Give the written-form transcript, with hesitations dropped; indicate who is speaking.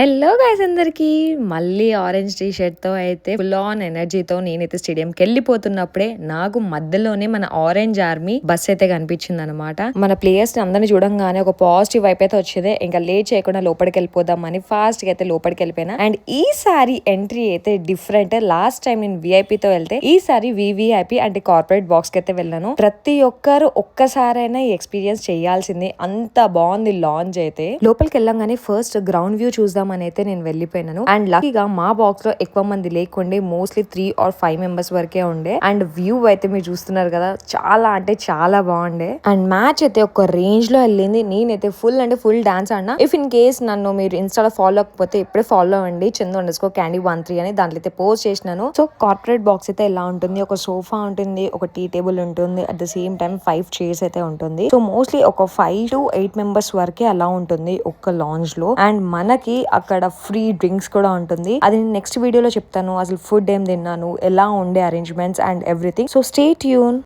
Speaker 1: Hello guys అందరికి మళ్ళీ orange T shirt తో అయితే ఫుల్ ఆన్ ఎనర్జీతో నేనైతే స్టేడియంకి వెళ్ళిపోతున్నప్పుడే నాకు మధ్యలోనే మన ఆరెంజ్ ఆర్మీ బస్ అయితే కనిపించింది అనమాట. మన ప్లేయర్స్ ని అందరిని చూడంగానే ఒక పాజిటివ్ వైపు అయితే వచ్చేది. ఇంకా లేట్ చేయకుండా లోపలికి వెళ్ళిపోదామని ఫాస్ట్ గా అయితే లోపలికి వెళ్ళిపోయినా. అండ్ ఈసారి ఎంట్రీ అయితే డిఫరెంట్. లాస్ట్ టైం నేను విఐపి తో వెళ్తే ఈసారి వివిఐపి అంటే కార్పొరేట్ బాక్స్ కి అయితే వెళ్ళాను. ప్రతి ఒక్కరు ఒక్కసారైనా ఈ ఎక్స్పీరియన్స్ చేయాల్సిందే, అంత బాగుంది లాంచ్ అయితే. లోపలికి వెళ్ళంగానే ఫస్ట్ గ్రౌండ్ వ్యూ చూద్దాం అని అయితే నేను వెళ్ళిపోయినాను. అండ్ లక్కీగా మా బాక్స్ లో ఎక్కువ మంది లేకుండే, మోస్ట్లీ 3 or 5 మెంబర్స్ వరకే ఉండే. అండ్ వ్యూ అయితే మీరు చూస్తున్నారు కదా, చాలా అంటే చాలా బాగుండే. అండ్ మ్యాచ్ అయితే ఒక రేంజ్ లో వెళ్ళింది. నేనైతే ఫుల్ అంటే ఫుల్ డాన్స్ ఆడినా. ఇఫ్ ఇన్ కేస్ నన్ను మీరు ఇన్స్టాలో ఫాలో అవ్వకపోతే ఇప్పుడే ఫాలో అవ్వండి, చందు_candy13 అని. దాంట్లో అయితే పోస్ట్ చేసినాను. సో కార్పొరేట్ బాక్స్ అయితే ఎలా ఉంటుంది, ఒక సోఫా ఉంటుంది, ఒక టీ టేబుల్ ఉంటుంది, at the same time 5 chairs అయితే ఉంటుంది. సో మోస్ట్లీ ఒక 5 to 8 మెంబర్స్ వరకే అలా ఉంటుంది ఒక్క లాంజ్ లో. అండ్ మనకి అక్కడ ఫ్రీ డ్రింక్స్ కూడా ఉంటుంది. అది నెక్స్ట్ వీడియోలో చెప్తాను, అసలు ఫుడ్ ఏం తిన్నాను, ఎలా ఉండే arrangements and everything. So stay tune.